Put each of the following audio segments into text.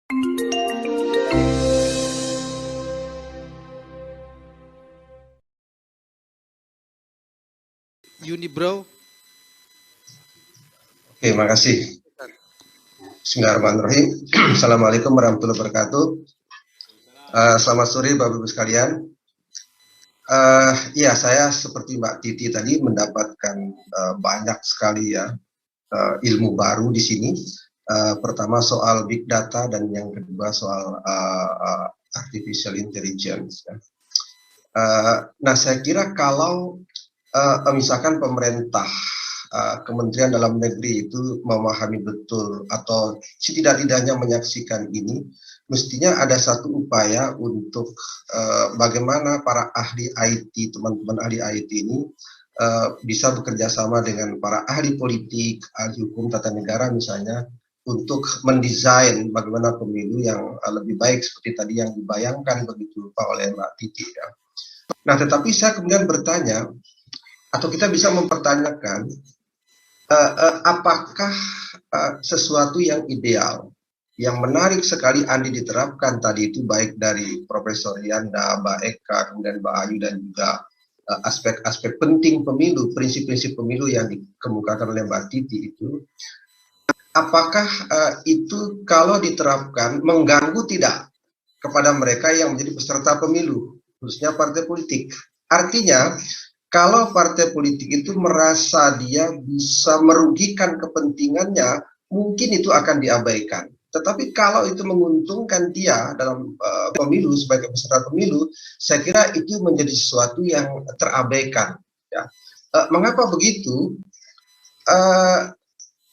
Unibrow. Oke, makasih. Bismillahirrahmanirrahim. Assalamualaikum warahmatullahi wabarakatuh. Selamat sore Bapak Ibu sekalian. Ya, saya seperti Mbak Titi tadi mendapatkan banyak sekali ya ilmu baru di sini. Pertama soal big data dan yang kedua soal artificial intelligence. Ya. Nah, saya kira kalau misalkan pemerintah Kementerian Dalam Negeri itu memahami betul atau setidak-tidaknya menyaksikan ini, mestinya ada satu upaya untuk bagaimana para ahli IT, teman-teman ahli IT ini bisa bekerja sama dengan para ahli politik, ahli hukum tata negara misalnya, untuk mendesain bagaimana pemilu yang lebih baik seperti tadi yang dibayangkan begitu Pak oleh Mbak Titi. Ya. Nah, tetapi saya kemudian bertanya, atau kita bisa mempertanyakan, apakah sesuatu yang ideal, yang menarik sekali Andi diterapkan tadi itu baik dari Profesor Yanda, Mbak Eka, kemudian Mbak Ayu dan juga aspek-aspek penting pemilu, prinsip-prinsip pemilu yang dikemukakan oleh Mbak Titi itu, apakah itu kalau diterapkan mengganggu tidak kepada mereka yang menjadi peserta pemilu, khususnya partai politik? Artinya, kalau partai politik itu merasa dia bisa merugikan kepentingannya, mungkin itu akan diabaikan. Tetapi kalau itu menguntungkan dia dalam pemilu sebagai peserta pemilu, saya kira itu menjadi sesuatu yang terabaikan. Ya. Mengapa begitu?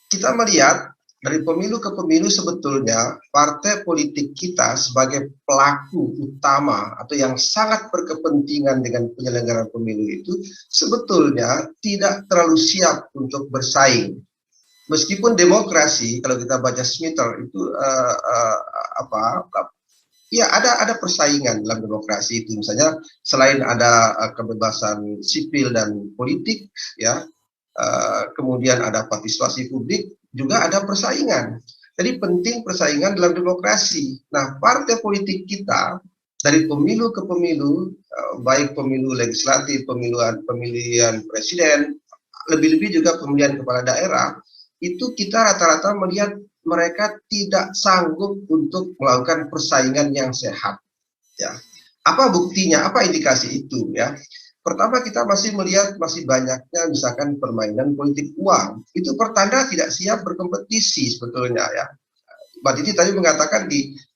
Kita melihat dari pemilu ke pemilu sebetulnya partai politik kita sebagai pelaku utama atau yang sangat berkepentingan dengan penyelenggaraan pemilu itu sebetulnya tidak terlalu siap untuk bersaing. Meskipun demokrasi, kalau kita baca Smither itu ya ada persaingan dalam demokrasi itu, misalnya selain ada kebebasan sipil dan politik, ya kemudian ada partisipasi publik, juga ada persaingan. Jadi penting persaingan dalam demokrasi. Nah, partai politik kita dari pemilu ke pemilu, baik pemilu legislatif, pemilihan presiden, lebih-lebih juga pemilihan kepala daerah, itu kita rata-rata melihat mereka tidak sanggup untuk melakukan persaingan yang sehat. Ya, apa buktinya? Apa indikasi itu? Ya, pertama kita masih melihat masih banyaknya misalkan permainan politik uang. Itu pertanda tidak siap berkompetisi sebetulnya ya. Mbak Titi tadi mengatakan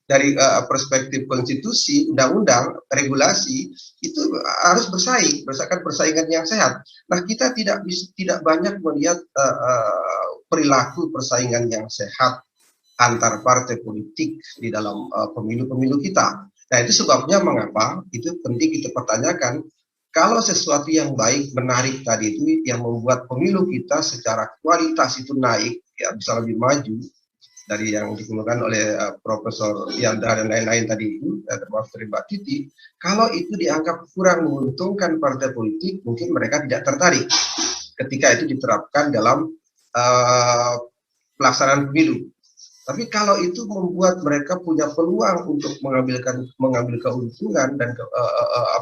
dari perspektif konstitusi, undang-undang, regulasi itu harus bersaing berdasarkan persaingan yang sehat. Nah, kita tidak banyak melihat perilaku persaingan yang sehat antar partai politik di dalam pemilu-pemilu kita. Nah, itu sebabnya mengapa itu penting kita pertanyakan. Kalau sesuatu yang baik, menarik tadi itu yang membuat pemilu kita secara kualitas itu naik, ya bisa lebih maju dari yang dikemukakan oleh Profesor Yanda dan lain-lain tadi itu, termasuk dari Mbak Titi. Kalau itu dianggap kurang menguntungkan partai politik, mungkin mereka tidak tertarik ketika itu diterapkan dalam pelaksanaan pemilu. Tapi kalau itu membuat mereka punya peluang untuk mengambil keuntungan dan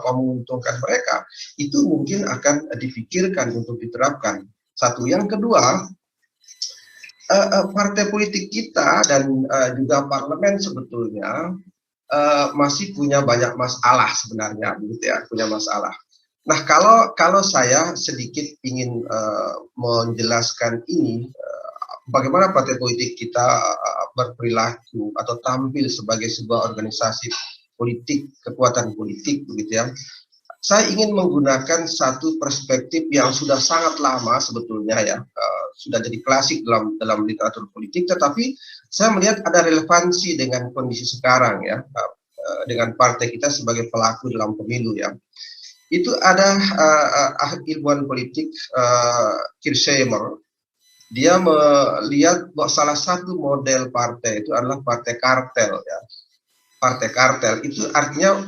menguntungkan mereka, itu mungkin akan dipikirkan untuk diterapkan. Satu, yang kedua, partai politik kita dan juga parlemen sebetulnya masih punya banyak masalah sebenarnya, begitu ya, punya masalah. Nah, kalau saya sedikit ingin menjelaskan ini. Bagaimana partai politik kita berperilaku atau tampil sebagai sebuah organisasi politik, kekuatan politik, begitu ya. Saya ingin menggunakan satu perspektif yang sudah sangat lama sebetulnya ya, sudah jadi klasik dalam literatur politik, tetapi saya melihat ada relevansi dengan kondisi sekarang ya, dengan partai kita sebagai pelaku dalam pemilu ya. Itu ada ilmuwan politik Kirchheimer. Dia melihat bahwa salah satu model partai itu adalah partai kartel ya. Partai kartel itu artinya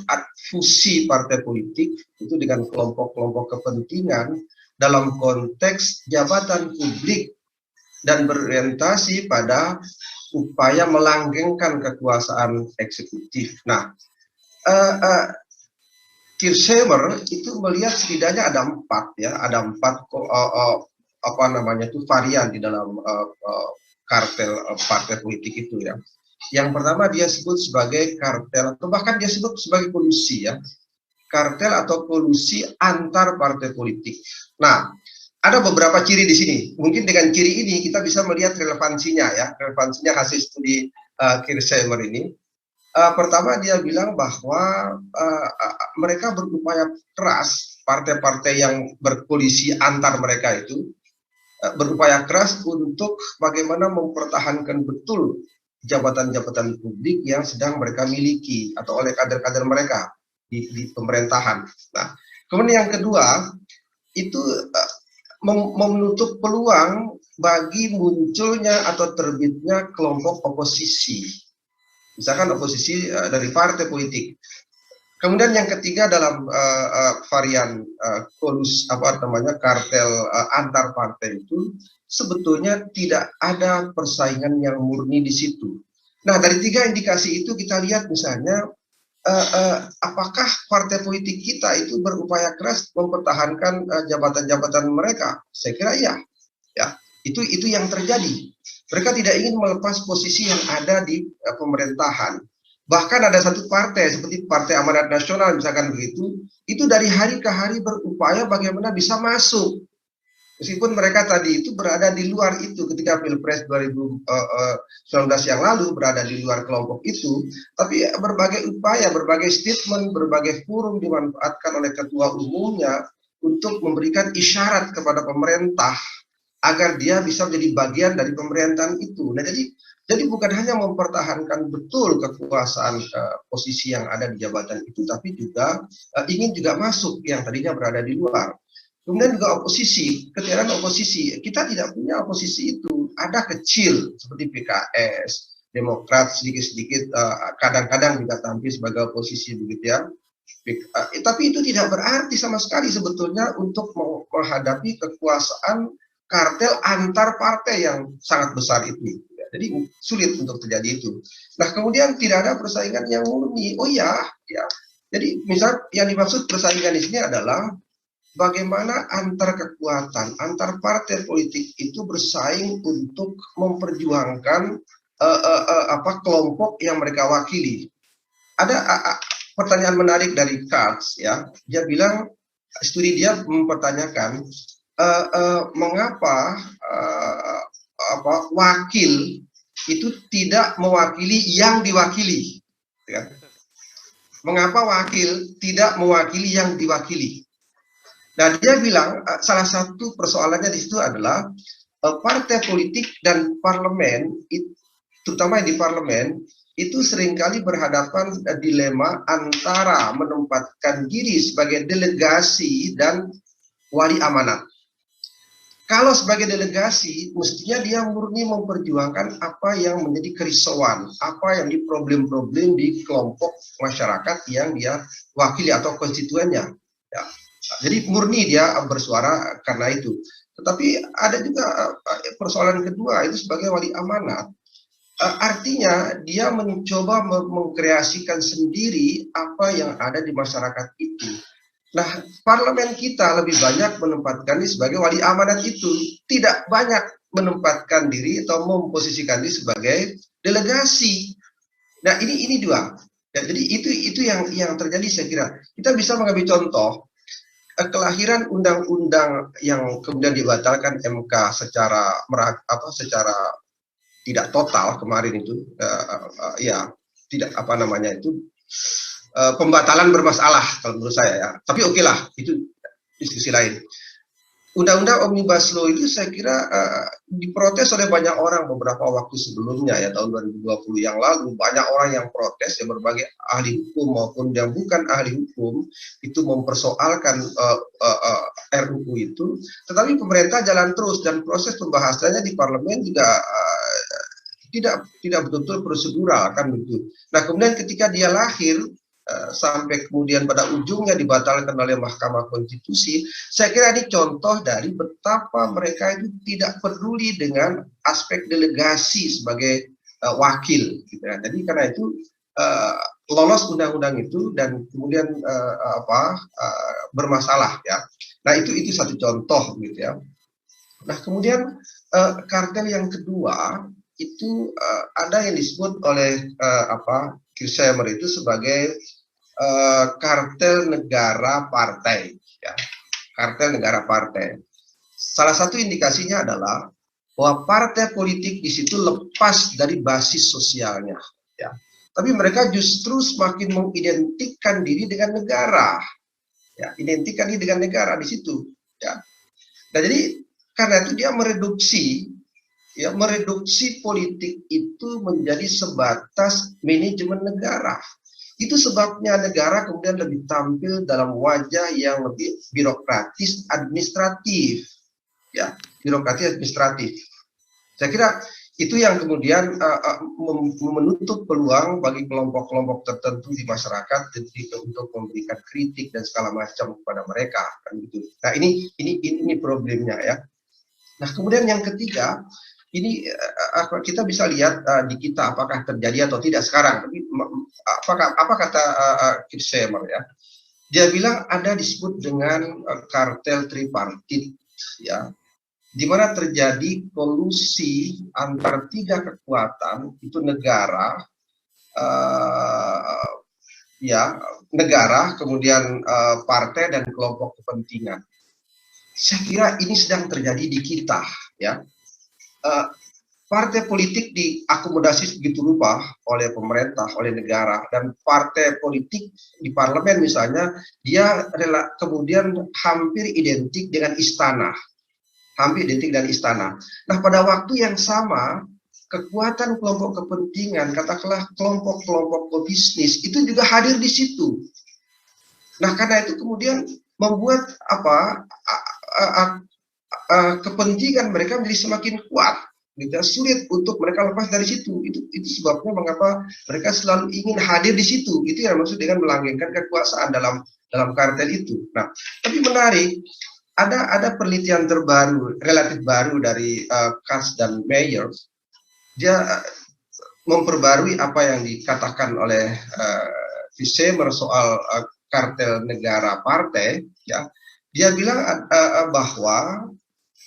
fusi partai politik itu dengan kelompok-kelompok kepentingan dalam konteks jabatan publik dan berorientasi pada upaya melanggengkan kekuasaan eksekutif. Nah, Kirchheimer itu melihat setidaknya ada empat ya, ada empat apa namanya itu varian di dalam kartel partai politik itu ya. Yang pertama dia sebut sebagai kartel atau bahkan dia sebut sebagai kolusi ya, kartel atau kolusi antar partai politik. Nah, ada beberapa ciri di sini. Mungkin dengan ciri ini kita bisa melihat relevansinya ya, relevansinya hasil studi Kirchheimer ini. Pertama dia bilang bahwa mereka berupaya keras, partai-partai yang berkoalisi antar mereka itu berupaya keras untuk bagaimana mempertahankan betul jabatan-jabatan publik yang sedang mereka miliki atau oleh kader-kader mereka di pemerintahan. Nah, kemudian yang kedua itu menutup peluang bagi munculnya atau terbitnya kelompok oposisi. Misalkan oposisi dari partai politik. Kemudian yang ketiga dalam varian kartel antar partai itu sebetulnya tidak ada persaingan yang murni di situ. Nah, dari tiga indikasi itu kita lihat misalnya apakah partai politik kita itu berupaya keras mempertahankan jabatan-jabatan mereka? Saya kira iya. Ya, itu yang terjadi. Mereka tidak ingin melepas posisi yang ada di pemerintahan. Bahkan ada satu partai seperti Partai Amanat Nasional misalkan begitu, itu dari hari ke hari berupaya bagaimana bisa masuk. Meskipun mereka tadi itu berada di luar itu ketika Pilpres 2019 yang lalu berada di luar kelompok itu, tapi berbagai upaya, berbagai statement, berbagai forum dimanfaatkan oleh ketua umumnya untuk memberikan isyarat kepada pemerintah agar dia bisa menjadi bagian dari pemerintahan itu. Nah, jadi bukan hanya mempertahankan betul kekuasaan posisi yang ada di jabatan itu, tapi juga ingin juga masuk yang tadinya berada di luar. Kemudian juga oposisi, ketiadaan oposisi. Kita tidak punya oposisi itu. Ada kecil seperti PKS, Demokrat sedikit-sedikit, kadang-kadang juga tampil sebagai oposisi begitu ya. Tapi itu tidak berarti sama sekali sebetulnya untuk menghadapi kekuasaan kartel antar partai yang sangat besar itu. Jadi sulit untuk terjadi itu. Nah, kemudian tidak ada persaingan yang murni. Oh ya. Jadi misal yang dimaksud persaingan di sini adalah bagaimana antar kekuatan, antar partai politik itu bersaing untuk memperjuangkan kelompok yang mereka wakili. Ada pertanyaan menarik dari Katz ya. Dia bilang studi dia mempertanyakan mengapa wakil itu tidak mewakili yang diwakili, ya. Mengapa wakil tidak mewakili yang diwakili? Nah, dia bilang salah satu persoalannya di situ adalah partai politik dan parlemen, terutama yang di parlemen, itu seringkali berhadapan dilema antara menempatkan diri sebagai delegasi dan wali amanat. Kalau sebagai delegasi, mestinya dia murni memperjuangkan apa yang menjadi kerisauan, apa yang di problem-problem di kelompok masyarakat yang dia wakili atau konstituennya. Ya. Jadi murni dia bersuara karena itu. Tetapi ada juga persoalan kedua, itu sebagai wali amanat. Artinya dia mencoba mengkreasikan sendiri apa yang ada di masyarakat itu. Nah, parlemen kita lebih banyak menempatkan diri sebagai wali amanat itu, tidak banyak menempatkan diri atau memposisikan diri sebagai delegasi. Nah, ini dua. Ya, jadi itu yang terjadi saya kira. Kita bisa mengambil contoh kelahiran undang-undang yang kemudian dibatalkan MK secara tidak total kemarin itu, pembatalan bermasalah kalau menurut saya ya. Tapi oke lah, itu diskusi lain. Undang-undang Omnibus Law itu saya kira diprotes oleh banyak orang beberapa waktu sebelumnya ya, tahun 2020 yang lalu banyak orang yang protes, ya berbagai ahli hukum maupun yang bukan ahli hukum itu mempersoalkan RUU itu. Tetapi pemerintah jalan terus dan proses pembahasannya di parlemen juga tidak betul-betul prosedural kan begitu. Nah, kemudian ketika dia lahir sampai kemudian pada ujungnya dibatalkan oleh Mahkamah Konstitusi, saya kira ini contoh dari betapa mereka itu tidak peduli dengan aspek delegasi sebagai wakil gitu ya. Jadi karena itu lolos undang-undang itu dan kemudian bermasalah ya. Nah itu satu contoh gitu ya. Nah kemudian kartel yang kedua itu ada yang disebut oleh Kirchheimer itu sebagai kartel negara partai ya. Kartel negara partai. Salah satu indikasinya adalah bahwa partai politik di situ lepas dari basis sosialnya ya. Tapi mereka justru semakin mengidentikan diri dengan negara ya, identikan diri dengan negara di situ ya. Nah jadi karena itu dia mereduksi politik itu menjadi sebatas manajemen negara. Itu sebabnya negara kemudian lebih tampil dalam wajah yang lebih birokratis administratif ya, birokratis administratif. Saya kira itu yang kemudian menutup peluang bagi kelompok-kelompok tertentu di masyarakat untuk memberikan kritik dan segala macam kepada mereka kan gitu. Nah ini problemnya ya. Nah kemudian yang ketiga ini kita bisa lihat di kita apakah terjadi atau tidak sekarang. Tapi apa kata Kirchheimer ya? Dia bilang ada disebut dengan kartel tripartit ya, di mana terjadi kolusi antara 3 kekuatan itu negara, negara, kemudian partai dan kelompok kepentingan. Saya kira ini sedang terjadi di kita, ya. Partai politik diakomodasi begitu rupa oleh pemerintah, oleh negara, dan partai politik di parlemen misalnya, dia kemudian hampir identik dengan istana. Hampir identik dengan istana. Nah, pada waktu yang sama, kekuatan kelompok kepentingan, katakanlah kelompok-kelompok pebisnis, itu juga hadir di situ. Nah, karena itu kemudian membuat kepentingan mereka menjadi semakin kuat. Gitu, sulit untuk mereka lepas dari situ. Itu sebabnya mengapa mereka selalu ingin hadir di situ. Itu yang maksud dengan melanggengkan kekuasaan dalam kartel itu. Nah, tapi menarik. Ada penelitian terbaru, relatif baru dari Katz dan Mayer. Dia memperbarui apa yang dikatakan oleh Kirchheimer soal kartel negara partai. Ya, dia bilang bahwa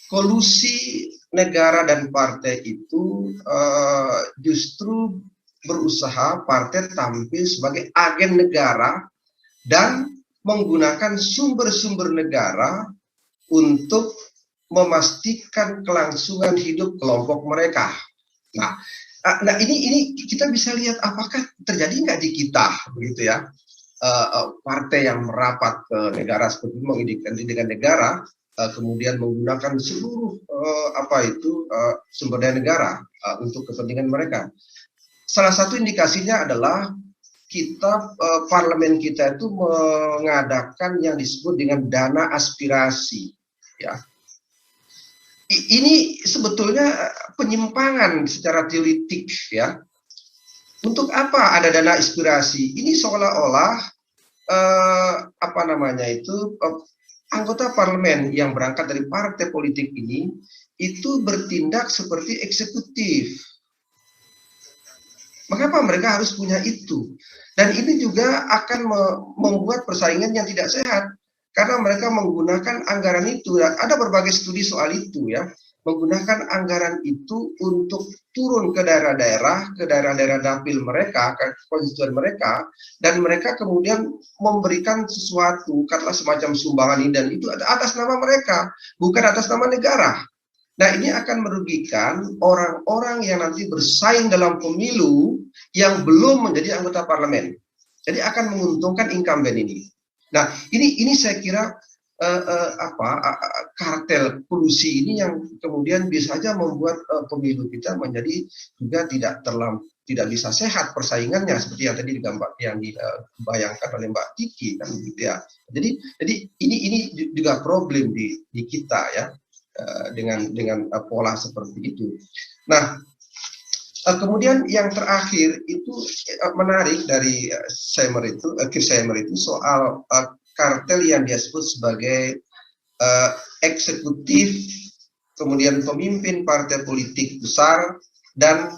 kolusi negara dan partai itu justru berusaha partai tampil sebagai agen negara dan menggunakan sumber-sumber negara untuk memastikan kelangsungan hidup kelompok mereka. Nah ini kita bisa lihat apakah terjadi nggak di kita, begitu ya, partai yang merapat ke negara seperti mengidentikan dengan negara, kemudian menggunakan seluruh sumber daya negara untuk kepentingan mereka. Salah satu indikasinya adalah parlemen kita itu mengadakan yang disebut dengan dana aspirasi. Ya, ini sebetulnya penyimpangan secara teoritik ya. Untuk apa ada dana aspirasi? Ini seolah-olah anggota parlemen yang berangkat dari partai politik ini itu bertindak seperti eksekutif. Mengapa mereka harus punya itu? Dan ini juga akan membuat persaingan yang tidak sehat. Karena mereka menggunakan anggaran itu, ada berbagai studi soal itu ya, menggunakan anggaran itu untuk turun ke daerah-daerah dapil mereka, ke konstituen mereka, dan mereka kemudian memberikan sesuatu, katakanlah semacam sumbangan ini, dan itu atas nama mereka, bukan atas nama negara. Nah ini akan merugikan orang-orang yang nanti bersaing dalam pemilu yang belum menjadi anggota parlemen. Jadi akan menguntungkan incumbent ini. Nah, ini saya kira kartel kolusi ini yang kemudian bisa saja membuat pemilu kita menjadi juga tidak bisa sehat persaingannya seperti yang tadi dibayangkan oleh Mbak Titi kan gitu ya. Jadi ini juga problem di kita ya, dengan pola seperti itu. Nah, kemudian yang terakhir itu menarik dari Kirchheimer itu soal kartel yang dia sebut sebagai eksekutif, kemudian pemimpin partai politik besar dan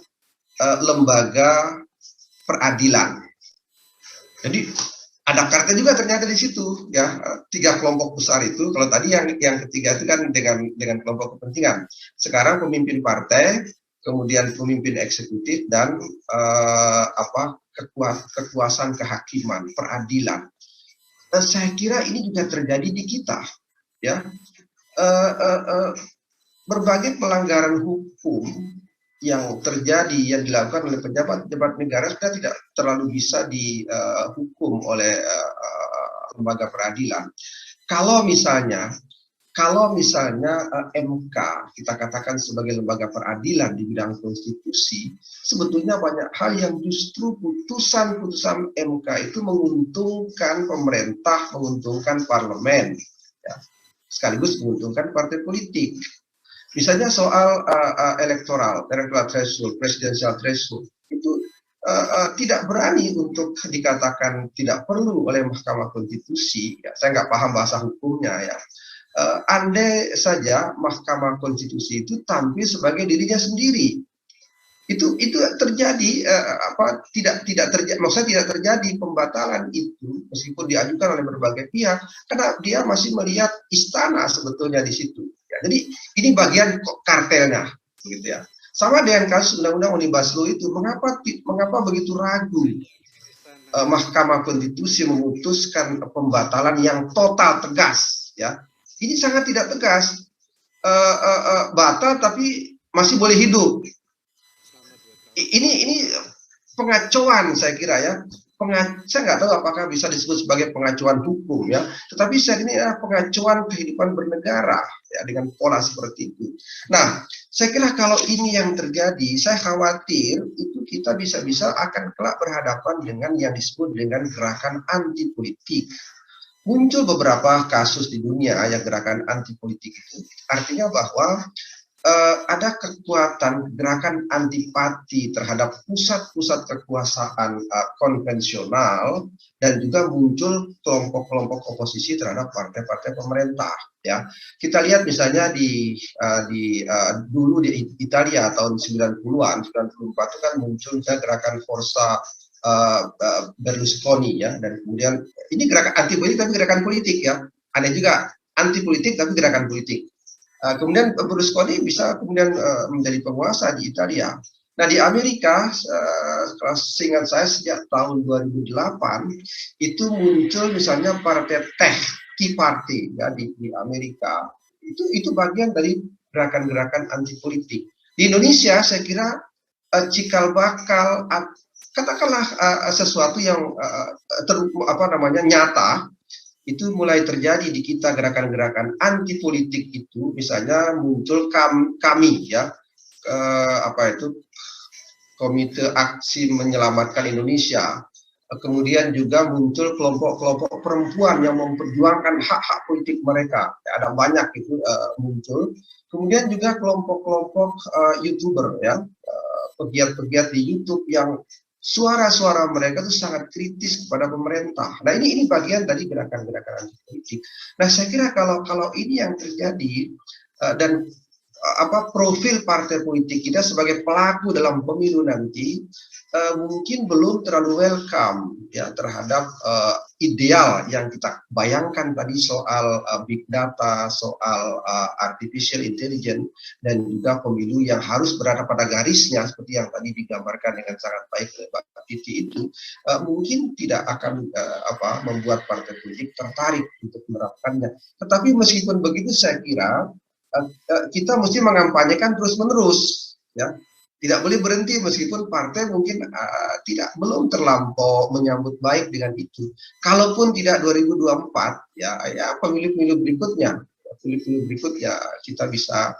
lembaga peradilan. Jadi ada karakter juga ternyata di situ ya, tiga kelompok besar itu. Kalau tadi yang ketiga itu kan dengan kelompok kepentingan. Sekarang pemimpin partai, kemudian pemimpin eksekutif dan kekuasaan kehakiman, peradilan. Saya kira ini juga terjadi di kita ya. Berbagai pelanggaran hukum yang terjadi, yang dilakukan oleh pejabat-pejabat negara sudah tidak terlalu bisa dihukum oleh lembaga peradilan. Kalau misalnya MK kita katakan sebagai lembaga peradilan di bidang konstitusi, sebetulnya banyak hal yang justru putusan-putusan MK itu menguntungkan pemerintah, menguntungkan parlemen, ya, sekaligus menguntungkan partai politik. Misalnya soal electoral threshold, presidential threshold, itu tidak berani untuk dikatakan tidak perlu oleh Mahkamah Konstitusi. Ya, saya nggak paham bahasa hukumnya ya. Andai saja Mahkamah Konstitusi itu tampil sebagai dirinya sendiri, itu terjadi tidak terjadi, maksudnya tidak terjadi pembatalan itu meskipun diajukan oleh berbagai pihak, karena dia masih melihat istana sebetulnya di situ. Ya, jadi ini bagian kartelnya, begitu ya. Sama dengan kasus Undang-Undang Omnibus Law itu, mengapa begitu ragu Mahkamah Konstitusi memutuskan pembatalan yang total tegas, ya. Ini sangat tidak tegas, batal tapi masih boleh hidup. Ini pengacauan saya kira ya. Saya nggak tahu apakah bisa disebut sebagai pengacauan hukum ya, tetapi saya ini adalah pengacauan kehidupan bernegara ya dengan pola seperti itu. Nah, saya kira kalau ini yang terjadi, saya khawatir itu kita bisa-bisa akan kelak berhadapan dengan yang disebut dengan gerakan anti politik. Muncul beberapa kasus di dunia yang gerakan anti politik itu, artinya bahwa ada kekuatan gerakan antipati terhadap pusat-pusat kekuasaan konvensional, dan juga muncul kelompok-kelompok oposisi terhadap partai-partai pemerintah. Ya, kita lihat misalnya dulu di Italia tahun 90-an, 94 itu kan muncul gerakan Forza Berlusconi ya, dan kemudian ini gerakan anti politik tapi gerakan politik ya, ada juga anti politik tapi gerakan politik. Kemudian Berlusconi bisa kemudian menjadi penguasa di Italia. Nah di Amerika, seingat saya sejak tahun 2008 itu muncul misalnya partai Tea Party ya di Amerika. Itu bagian dari gerakan-gerakan anti politik. Di Indonesia saya kira cikal bakal katakanlah sesuatu yang nyata itu mulai terjadi di kita, gerakan-gerakan anti politik itu misalnya muncul kami ya, Komite Aksi Menyelamatkan Indonesia, kemudian juga muncul kelompok-kelompok perempuan yang memperjuangkan hak-hak politik mereka, ya, ada banyak itu muncul, kemudian juga kelompok-kelompok YouTuber ya, pegiat-pegiat di YouTube yang suara-suara mereka itu sangat kritis kepada pemerintah. Nah ini bagian dari gerakan-gerakan anti politik. Nah saya kira kalau ini yang terjadi dan profil partai politik kita sebagai pelaku dalam pemilu nanti mungkin belum terlalu welcome ya terhadap ideal yang kita bayangkan tadi soal big data, soal artificial intelligence, dan juga pemilu yang harus berada pada garisnya seperti yang tadi digambarkan dengan sangat baik oleh Pak Titi itu mungkin tidak akan membuat partai politik tertarik untuk menerapkannya. Tetapi meskipun begitu saya kira kita mesti mengampanyekan terus-menerus ya. Tidak boleh berhenti meskipun partai mungkin belum terlampau menyambut baik dengan itu. Kalaupun tidak 2024 ya pemilu-pemilu berikutnya kita bisa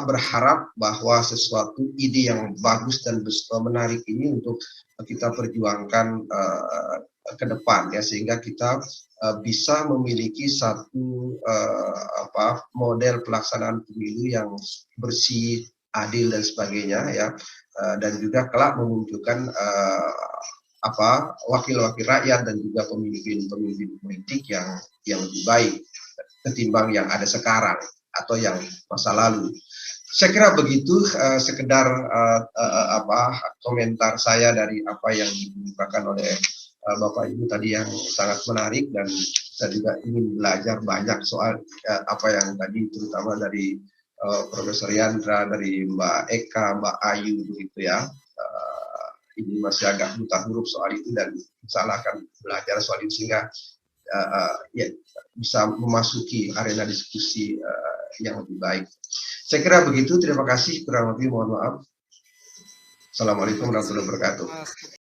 berharap bahwa sesuatu ide yang bagus dan menarik ini untuk kita perjuangkan ke depan ya, sehingga kita bisa memiliki satu model pelaksanaan pemilu yang bersih, adil dan sebagainya ya, dan juga kelak memunculkan wakil-wakil rakyat dan juga pemimpin politik yang lebih baik ketimbang yang ada sekarang atau yang masa lalu. Saya kira begitu, sekedar komentar saya dari apa yang dikemukakan oleh Bapak Ibu tadi yang sangat menarik, dan saya juga ingin belajar banyak soal apa yang tadi, terutama dari Profesor Yandra, dari Mbak Eka, Mbak Ayu begitu ya. Ini masih agak buta huruf soal itu, dan insya akan belajar soal itu sehingga ya, bisa memasuki arena diskusi yang lebih baik. Saya kira begitu, terima kasih, kurang lebih mohon maaf. Assalamualaikum Terima kasih warahmatullahi wabarakatuh. Mas